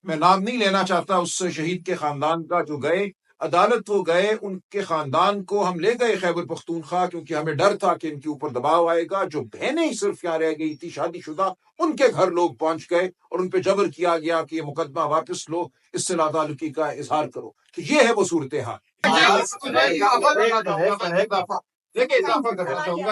میں نام نہیں لینا چاہتا اس شہید کے خاندان کا جو گئے عدالت، وہ گئے، ان کے خاندان کو ہم لے گئے خیبر پختونخوا، کیونکہ ہمیں ڈر تھا کہ ان کے اوپر دباؤ آئے گا۔ جو بہنیں ہی صرف یہاں رہ گئی تھی شادی شدہ، ان کے گھر لوگ پہنچ گئے اور ان پہ جبر کیا گیا کہ یہ مقدمہ واپس لو، اس سے لا تعلقی کا اظہار کرو۔ تو یہ ہے وہ صورتحال۔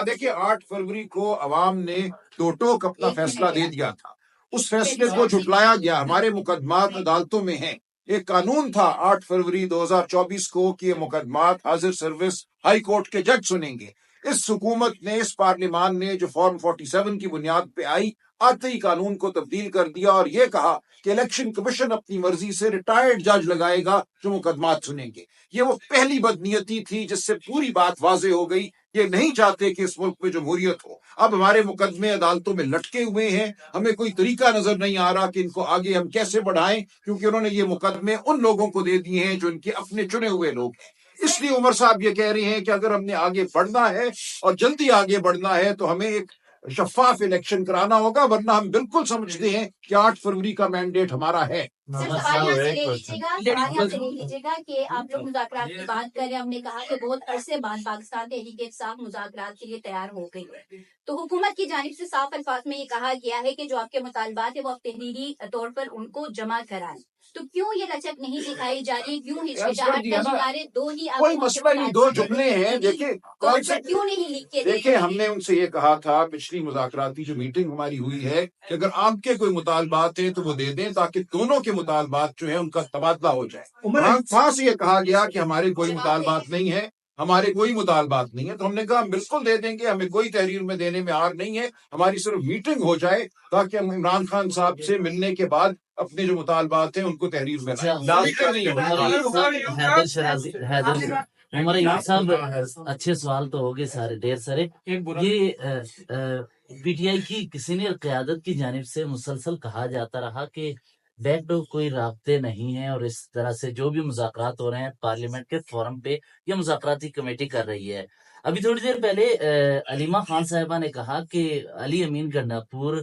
دیکھیے 8 فروری کو عوام نے دو ٹوک اپنا فیصلہ دے دیا تھا، اس فیصلے کو جھٹلایا گیا۔ ہمارے مقدمات عدالتوں میں ہیں۔ ایک قانون تھا 8 فروری 2024 کو کہ یہ مقدمات حاضر سروس ہائی کورٹ کے جج سنیں گے۔ اس حکومت نے، اس پارلیمان نے جو فارم 47 کی بنیاد پہ آئی، آتے ہی قانون کو تبدیل کر دیا اور یہ کہا کہ الیکشن کمیشن اپنی مرضی سے ریٹائرڈ جج لگائے گا جو مقدمات سنیں گے۔ یہ وہ پہلی بدنیتی تھی جس سے پوری بات واضح ہو گئی۔ یہ نہیں چاہتے کہ اس ملک میں جمہوریت ہو۔ اب ہمارے مقدمے عدالتوں میں لٹکے ہوئے ہیں، ہمیں کوئی طریقہ نظر نہیں آ رہا کہ ان کو آگے ہم کیسے بڑھائیں، کیونکہ انہوں نے یہ مقدمے ان لوگوں کو دے دیے ہیں جو ان کے اپنے چنے ہوئے لوگ ہیں۔ اس لیے عمر صاحب یہ کہہ رہے ہیں کہ اگر ہم نے آگے بڑھنا ہے اور جلدی آگے بڑھنا ہے تو ہمیں ایک شفاف الیکشن کرانا ہوگا، ورنہ ہم بالکل سمجھتے ہیں کہ 8 فروری کا مینڈیٹ ہمارا ہے۔ سوال لے لیجیے گا کہ آپ لوگ مذاکرات کی بات کر رہے ہیں۔ ہم نے کہا کہ بہت عرصے بعد پاکستان تحریک انصاف مذاکرات کے لیے تیار ہو گئی ہے، تو حکومت کی جانب سے صاف الفاظ میں یہ کہا گیا ہے کہ جو آپ کے مطالبات ہیں وہ آپ تحریری طور پر ان کو جمع کرائیں، تو کیوں یہ لچک نہیں دکھائی جا رہی؟ کیوں ہچکچاہٹ کا شکار ہے؟ دو ہی کوئی مسئلہ نہیں، دو جملے ہیں۔ کیوں نہیں لکھ کے دیکھیں ہم نے ان سے یہ کہا تھا پچھلی مذاکراتی جو میٹنگ ہماری ہوئی ہے کہ اگر آپ کے کوئی مطالبات ہیں تو وہ دے دیں تاکہ دونوں کے مطالبات جو ہیں ان کا تبادلہ ہو جائے۔ وہاں سے یہ کہا گیا کہ ہمارے کوئی مطالبات نہیں ہے، ہمارے کوئی مطالبات نہیں ہے، تو ہم نے کہا ہم بالکل دے دیں گے، ہمیں کوئی تحریر میں دینے میں آر نہیں ہے، ہماری صرف میٹنگ ہو جائے تاکہ ہم عمران خان صاحب سے ملنے کے بعد اپنے جو مطالبات ہیں ان کو تحریر میں عمر صاحب اچھے سوال تو ہو گئے سارے ڈھیر سارے۔ یہ پی ٹی آئی کی سینئر قیادت کی جانب سے مسلسل کہا جاتا رہا کہ بیک ڈور کوئی رابطے نہیں ہیں اور اس طرح سے جو بھی مذاکرات ہو رہے ہیں پارلیمنٹ کے فورم پہ یہ مذاکراتی کمیٹی کر رہی ہے۔ ابھی تھوڑی دیر پہلے علیمہ خان صاحبہ نے کہا کہ علی امین گنڈاپور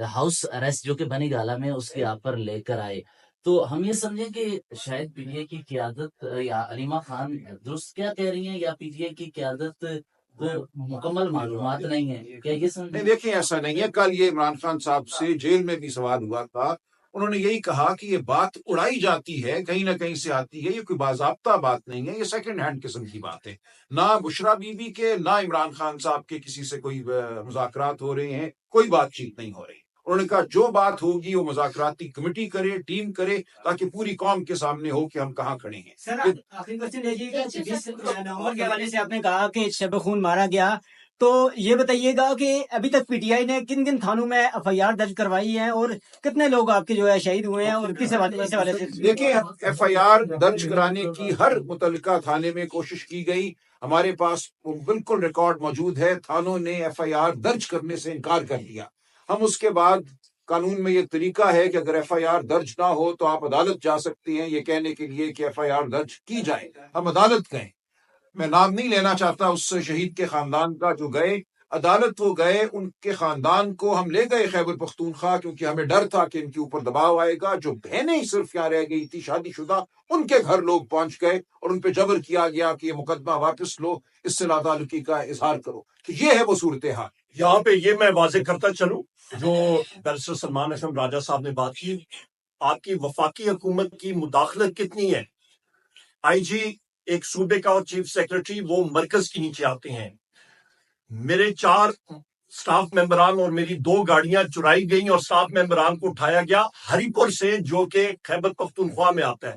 ہاؤس اریسٹ جو کہ بنی گالہ میں اس کے آپ پر لے کر آئے، تو ہم یہ سمجھیں کہ شاید پی ٹی آئی کی قیادت یا علیمہ خان درست کیا کہہ رہی ہیں، یا پی ٹی آئی کی قیادت کو مکمل معلومات نہیں ہے، کیا یہ سمجھیں؟ دیکھیں ایسا نہیں ہے۔ کل یہ عمران خان صاحب سے جیل میں بھی سوال ہوا تھا، انہوں نے یہی کہا کہ یہ بات اڑائی جاتی ہے، کہیں نہ کہیں سے آتی ہے، یہ کوئی باضابطہ بات نہیں ہے، یہ سیکنڈ ہینڈ قسم کی بات ہے۔ نہ بشرا بی بی کے نہ عمران خان صاحب کے کسی سے کوئی مذاکرات ہو رہے ہیں، کوئی بات چیت نہیں ہو رہی۔ انہوں نے کہا جو بات ہوگی وہ مذاکراتی کمیٹی کرے، ٹیم کرے، تاکہ پوری قوم کے سامنے ہو کہ ہم کہاں کھڑے ہیں۔ سر آخری کوشچن ہے جی، 26 نومبر کے حوالے سے آپ نے کہا کہ شب خون مارا گیا، تو یہ بتائیے گا کہ ابھی تک پی ٹی آئی نے کن کن تھانوں میں ایف آئی آر درج کروائی ہے اور کتنے لوگ آپ کے جو ہے شہید ہوئے ہیں اور کس حوالے سے؟ دیکھیں ایف آئی آر درج کرانے کی ہر متعلقہ تھانے میں کوشش کی گئی، ہمارے پاس بالکل ریکارڈ موجود ہے، تھانوں نے ایف آئی آر درج کرنے سے انکار کر دیا۔ ہم اس کے بعد قانون میں یہ طریقہ ہے کہ اگر ایف آئی آر درج نہ ہو تو آپ عدالت جا سکتے ہیں یہ کہنے کے لیے کہ ایف آئی آر درج کی جائے، ہم عدالت گئے۔ میں نام نہیں لینا چاہتا اس شہید کے خاندان کا جو گئے عدالت، وہ گئے، ان کے خاندان کو ہم لے گئے خیبر پختونخوا، کیونکہ ہمیں ڈر تھا کہ ان کے اوپر دباؤ آئے گا۔ جو بہنیں ہی صرف یہاں رہ گئی تھی شادی شدہ، ان کے گھر لوگ پہنچ گئے اور ان پہ جبر کیا گیا کہ یہ مقدمہ واپس لو، اس سے لا تعلقی کا اظہار کرو۔ تو یہ ہے وہ صورتحال۔ یہاں پہ یہ میں واضح کرتا چلوں جو بیرسٹر سلمان اکرم راجہ صاحب نے بات کی، آپ کی وفاقی حکومت کی مداخلت کتنی ہے؟ آئی جی ایک صوبے کا اور چیف سیکرٹری وہ مرکز کے نیچے آتے ہیں۔ میرے 4 سٹاف ممبران اور میری 2 گاڑیاں چرائی گئیں اور سٹاف ممبران کو اٹھایا گیا ہری پور سے، جو کہ خیبر پختونخوا میں آتا ہے۔